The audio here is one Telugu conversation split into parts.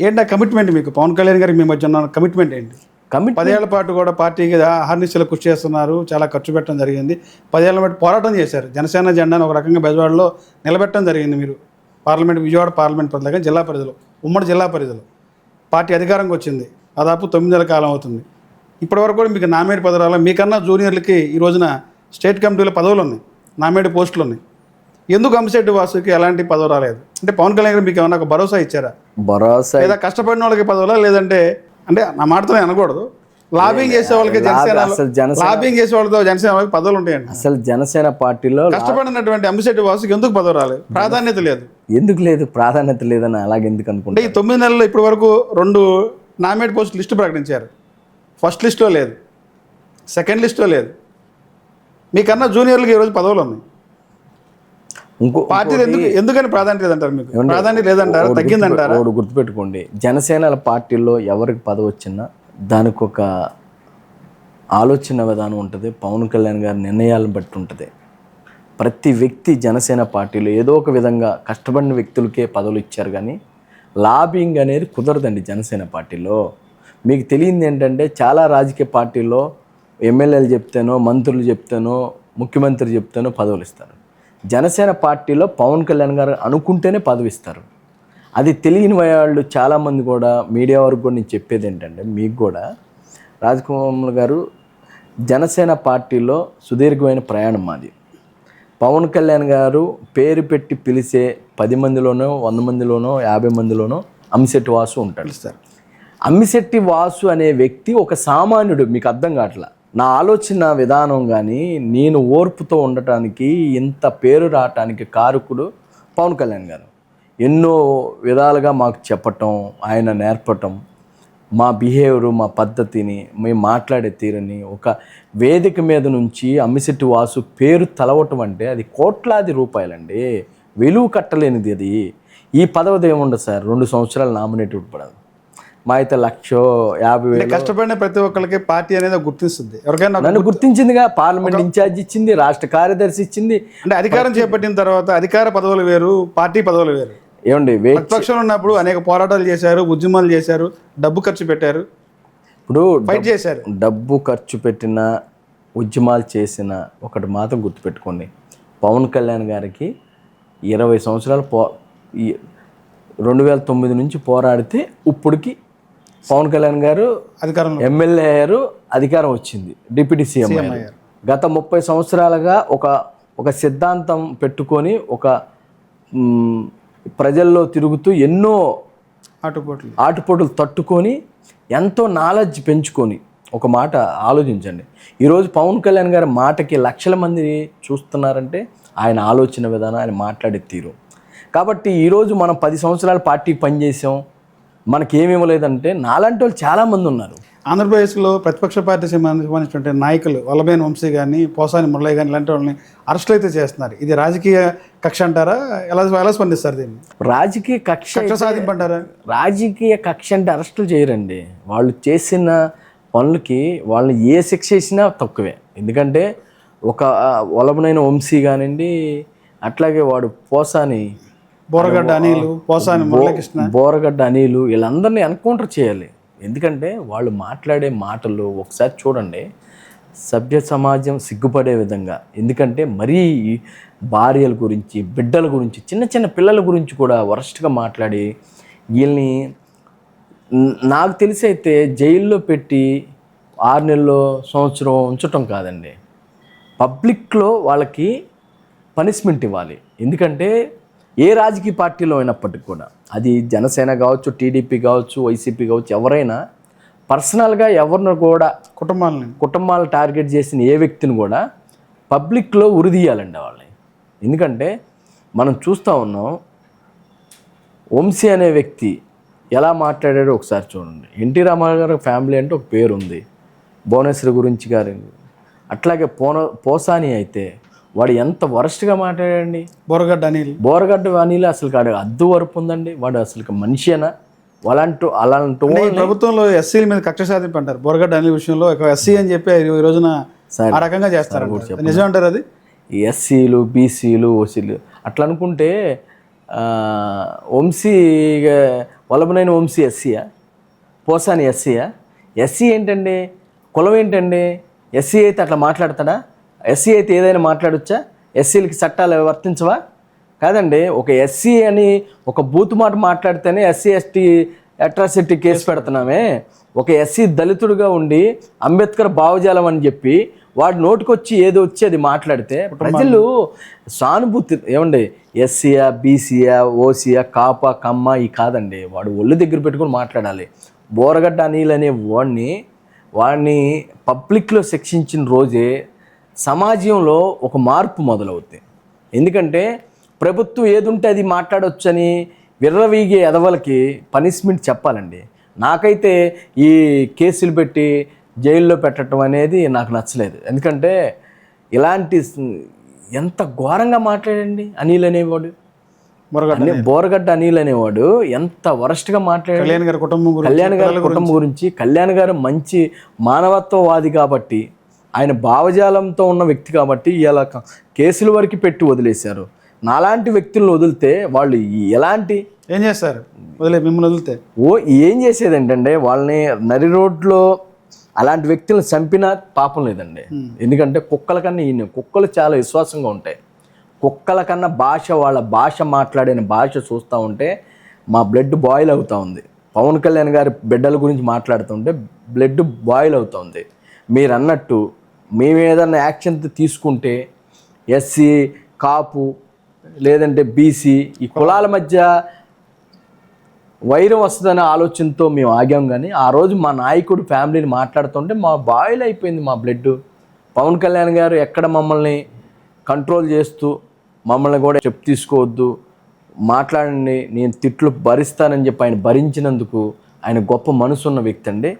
ఏంటి ఆ కమిట్మెంట్ మీకు పవన్ కళ్యాణ్ గారికి మీ మధ్య ఉన్న కమిట్మెంట్ ఏంటి? 10 ఏళ్ల పాటు కూడా పార్టీకి అహర్నిశలు కృషి చేస్తున్నారు, చాలా ఖర్చు పెట్టడం జరిగింది. 10 ఏళ్ల పాటు పోరాటం చేశారు. జనసేన జెండాను ఒక రకంగా బెజవాడలో నిలబెట్టడం జరిగింది. మీరు పార్లమెంట్, విజయవాడ పార్లమెంట్ పరిధిలో, జిల్లా పరిధిలో, ఉమ్మడి జిల్లా పరిధిలో పార్టీ అధికారంకి వచ్చింది. దాదాపు 9 నెలల కాలం అవుతుంది. ఇప్పటివరకు కూడా మీకు నామినేట్ పదవులు మీకన్నా జూనియర్లకి ఈ రోజున స్టేట్ కమిటీలో పదవులు ఉన్నాయి, నామినేట్ పోస్టులు ఉన్నాయి. ఎందుకు అంశెట్టి వాసుకి ఎలాంటి పదవి రాలేదు? అంటే పవన్ కళ్యాణ్ గారు మీకు ఏమన్నా ఒక భరోసా ఇచ్చారా? లేదా కష్టపడిన వాళ్ళకి పదవులా, లేదంటే అంటే నా మాటతో అనకూడదు, లాబింగ్ చేసే వాళ్ళకి లాబింగ్ చేసే వాళ్ళతో జనసేన వాళ్ళకి పదవులు ఉంటాయండి. అసలు జనసేన పార్టీలో కష్టపడినటువంటి అంశెట్టి వాసుకి ఎందుకు పదవి రాలేదు? ప్రాధాన్యత లేదు. ఎందుకు లేదు? ప్రాధాన్యత లేదని అలాగే ఎందుకు అనుకుంటే ఈ 9 నెలల్లో ఇప్పటి వరకు 2 నామినేట్ పోస్ట్ లిస్టు ప్రకటించారు. ఫస్ట్ లిస్టులో లేదు, సెకండ్ లిస్టులో లేదు. మీకన్నా జూనియర్లకి ఈరోజు పదవులు ఉన్నాయి. పార్టీ ఎందుకని ప్రాధాన్యత లేదంటారు? మీకు ప్రాధాన్యత లేదంటారా, తగ్గిందంటారా? గుర్తుపెట్టుకోండి, జనసేన పార్టీలో ఎవరికి పదవి వచ్చినా దానికి ఒక ఆలోచన విధానం ఉంటుంది. పవన్ కళ్యాణ్ గారి నిర్ణయాలను బట్టి ఉంటుంది. ప్రతి వ్యక్తి జనసేన పార్టీలో ఏదో ఒక విధంగా కష్టపడిన వ్యక్తులకే పదవులు ఇచ్చారు, కానీ లాబింగ్ అనేది కుదరదండి జనసేన పార్టీలో. మీకు తెలియంది ఏంటంటే, చాలా రాజకీయ పార్టీల్లో ఎమ్మెల్యేలు చెప్తేనో, మంత్రులు చెప్తేనో, ముఖ్యమంత్రి చెప్తేనో పదవులు ఇస్తారు. జనసేన పార్టీలో పవన్ కళ్యాణ్ గారు అనుకుంటేనే పదవి ఇస్తారు. అది తెలియని వాళ్ళు చాలామంది కూడా మీడియా వరకు కూడా నేను చెప్పేది ఏంటంటే, మీకు కూడా రాజకుమార్ గారు జనసేన పార్టీలో సుదీర్ఘమైన ప్రయాణం మాది. పవన్ కళ్యాణ్ గారు పేరు పెట్టి పిలిచే 10 మందిలోనో, 100 మందిలోనో, 50 మందిలోనో అమ్మిశెట్టి వాసు ఉంటాడు సార్. అమ్మిశెట్టి వాసు అనే వ్యక్తి ఒక సామాన్యుడు. మీకు అర్థం కావట్లా. నా ఆలోచన విధానం కానీ నేను ఓర్పుతో ఉండటానికి, ఇంత పేరు రావటానికి కారకుడు పవన్ కళ్యాణ్ గారు. ఎన్నో విధాలుగా మాకు చెప్పటం, ఆయన నేర్పటం, మా బిహేవియరు, మా పద్ధతిని, మేము మాట్లాడే తీరుని ఒక వేదిక మీద నుంచి అమ్మిశెట్టి వాసు పేరు తలవటం అంటే అది కోట్లాది రూపాయలండి, విలువ కట్టలేనిది. అది ఈ పదవిది ఏముండదు సార్. 2 సంవత్సరాలు నామినేటెడ్ పడదు, మా అయితే 1,50,000. కష్టపడిన ప్రతి ఒక్కరికి పార్టీ అనేది గుర్తిస్తుంది. ఎవరికైనా నన్ను గుర్తించిందిగా, పార్లమెంట్ ఇన్ఛార్జ్ ఇచ్చింది, రాష్ట్ర కార్యదర్శి ఇచ్చింది. అంటే అధికారం చేపట్టిన తర్వాత అధికార పదవులు వేరు, పార్టీ పదవులు వేరు. ఏమండి, ప్రతిపక్షంలో ఉన్నప్పుడు అనేక పోరాటాలు చేశారు, ఉద్యమాలు చేశారు, డబ్బు ఖర్చు పెట్టారు, ఇప్పుడు ఫైట్ చేశారు. డబ్బు ఖర్చు పెట్టిన, ఉద్యమాలు చేసిన ఒకటి మాత్రం గుర్తుపెట్టుకోండి, పవన్ కళ్యాణ్ గారికి 20 సంవత్సరాలు 2009 నుంచి పోరాడితే ఇప్పటికి పవన్ కళ్యాణ్ గారు అధికారంలో ఎమ్మెల్యే అయ్యారు, అధికారం వచ్చింది, డిప్యూటీ సీఎం అయ్యారు. గత 30 సంవత్సరాలుగా ఒక సిద్ధాంతం పెట్టుకొని ఒక ప్రజల్లో తిరుగుతూ ఎన్నో ఆటుపోట్లు తట్టుకొని ఎంతో నాలెడ్జ్ పెంచుకొని, ఒక మాట ఆలోచించండి, ఈరోజు పవన్ కళ్యాణ్ గారి మాటకి లక్షల మంది చూస్తున్నారంటే ఆయన ఆలోచన విధానం, ఆయన మాట్లాడే తీరు. కాబట్టి ఈరోజు మనం 10 సంవత్సరాలు పార్టీకి పనిచేసాం, మనకేమేమో లేదంటే నాలాంటి వాళ్ళు చాలామంది ఉన్నారు. ఆంధ్రప్రదేశ్లో ప్రతిపక్ష పార్టీ సంబంధించినటువంటి నాయకులు వల్లభనేని వంశీ కానీ, పోసాని మురళయ్య కానీ ఇలాంటి వాళ్ళని అరెస్టులు అయితే చేస్తున్నారు. ఇది రాజకీయ కక్ష అంటారా? ఎలా స్పందిస్తారు దీన్ని? రాజకీయ కక్ష సాధింపు అంటారా? రాజకీయ కక్ష అంటే అరెస్టులు చేయరండి. వాళ్ళు చేసిన పనులకి వాళ్ళని ఏ శిక్ష చేసినా తక్కువే. ఎందుకంటే ఒక వల్లభనేని వంశీ కానివ్వండి, అట్లాగే వాడు బోరగడ్డ అనిలు వీళ్ళందరినీ ఎన్కౌంటర్ చేయాలి. ఎందుకంటే వాళ్ళు మాట్లాడే మాటలు ఒకసారి చూడండి, సభ్య సమాజం సిగ్గుపడే విధంగా. ఎందుకంటే మరీ భార్యల గురించి, బిడ్డల గురించి, చిన్న చిన్న పిల్లల గురించి కూడా వరస్ట్గా మాట్లాడి వీళ్ళని నాకు తెలిసి అయితే జైల్లో పెట్టి 6 నెలలు, సంవత్సరం ఉంచటం కాదండి, పబ్లిక్లో వాళ్ళకి పనిష్మెంట్ ఇవ్వాలి. ఎందుకంటే ఏ రాజకీయ పార్టీలో అయినప్పటికీ కూడా, అది జనసేన కావచ్చు, టీడీపీ కావచ్చు, వైసీపీ కావచ్చు, ఎవరైనా పర్సనల్గా ఎవరిని కూడా కుటుంబాలను టార్గెట్ చేసిన ఏ వ్యక్తిని కూడా పబ్లిక్లో ఉరిదీయాలండి వాళ్ళని. ఎందుకంటే మనం చూస్తూ ఉన్నాం, వంశీ అనే వ్యక్తి ఎలా మాట్లాడాడో ఒకసారి చూడండి. ఎన్టీ రామారావు గారి ఫ్యామిలీ అంటే ఒక పేరు ఉంది, భువనేశ్వరి గురించి గారు, అట్లాగే పోసాని అయితే వాడు ఎంత వరస్ట్గా మాట్లాడండి. బోరగడ్డ అనిల్ అసలు కాడు అద్దు వరపు ఉందండి. వాడు అసలు మనిషేనా? అలాంటి ప్రభుత్వంలో ఎస్సీల మీద కక్ష సాధింపు అంటారు. బోరగడ్డ అనిల్ విషయంలో ఎస్సీ అని చెప్పి ఈ రోజజున ఆ రకంగా చేస్తారు. నిజం అంటారు అది? ఎస్సీలు, బీసీలు, ఓసీలు అట్లా అనుకుంటే వంశీ వల్లభనేని వంశీ ఎస్సీయా, పోసాని ఎస్సీయా? ఎస్సీ ఏంటండి, కులం ఏంటండి? ఎస్సీ అయితే అట్లా మాట్లాడతాడా? ఎస్సీ అయితే ఏదైనా మాట్లాడొచ్చా? ఎస్సీలకి చట్టాలు వర్తించవా? కాదండి. ఒక ఎస్సీ అని ఒక బూతు మాట మాట్లాడితేనే ఎస్సీ ఎస్టీ అట్రాసిటీ కేసు పెడుతున్నామే. ఒక ఎస్సీ దళితుడిగా ఉండి అంబేద్కర్ భావజాలం అని చెప్పి వాడి నోటికొచ్చి ఏదో వచ్చి అది మాట్లాడితే ప్రజలు సానుభూతి ఏమండి, ఎస్సీయా, బీసీయా, ఓసీయా, కాప, కమ్మ ఈ కాదండి. వాడు ఒళ్ళు దగ్గర పెట్టుకొని మాట్లాడాలి. బోరగడ్డ అనిల్ అనే వాడిని పబ్లిక్లో శిక్షించిన రోజే సమాజంలో ఒక మార్పు మొదలవుతుంది. ఎందుకంటే ప్రభుత్వం ఏది ఉంటే అది మాట్లాడొచ్చని విర్రవీగే ఎదవలకి పనిష్మెంట్ చెప్పాలండి. నాకైతే ఈ కేసులు పెట్టి జైల్లో పెట్టడం అనేది నాకు నచ్చలేదు. ఎందుకంటే ఇలాంటి ఎంత ఘోరంగా మాట్లాడండి అనిల్ అనేవాడు, బోరగడ్డ అనిల్ అనేవాడు ఎంత వరస్ట్గా మాట్లాడాడు. కళ్యాణ్ గారి కుటుంబం గురించి. కళ్యాణ్ గారు మంచి మానవత్వవాది కాబట్టి, ఆయన భావజాలంతో ఉన్న వ్యక్తి కాబట్టి ఇలా కేసుల వరకు పెట్టి వదిలేశారు. నాలాంటి వ్యక్తులను వదిలితే వాళ్ళు ఎలాంటి ఏం చేస్తారు? మిమ్మల్ని వదిలితే ఏం చేసేది ఏంటంటే వాళ్ళని నరి రోడ్లో అలాంటి వ్యక్తులను చంపినా పాపం లేదండి. ఎందుకంటే కుక్కల కన్నా కుక్కలు చాలా విశ్వాసంగా ఉంటాయి. కుక్కల కన్నా వాళ్ళ భాష మాట్లాడిన భాష చూస్తూ ఉంటే మా బ్లడ్ బాయిల్ అవుతూ ఉంది. పవన్ కళ్యాణ్ గారి బిడ్డల గురించి మాట్లాడుతుంటే బ్లడ్ బాయిల్ అవుతూ ఉంది. మీరు అన్నట్టు మేము ఏదన్నా యాక్షన్ తీసుకుంటే ఎస్సీ, కాపు లేదంటే బీసీ ఈ కులాల మధ్య వైరం వస్తుందనే ఆలోచనతో మేము ఆగాం. కానీ ఆ రోజు మా నాయకుడు ఫ్యామిలీని మాట్లాడుతుంటే మా బాయిల్ అయిపోయింది మా బ్లడ్. పవన్ కళ్యాణ్ గారు ఎక్కడ మమ్మల్ని కంట్రోల్ చేస్తూ మమ్మల్ని కూడా తీసుకోవద్దు, మాట్లాడండి, నేను తిట్లు భరిస్తానని చెప్పి ఆయన భరించినందుకు ఆయన గొప్ప మనసున్న వ్యక్తి అండి.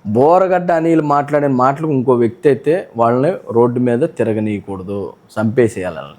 బోరగడ్డ అనిల్ మాట్లాడిన మాటలకు ఇంకో వ్యక్తి అయితే వాళ్ళని రోడ్డు మీద తిరగనీయకూడదు, చంపేసేయాలని.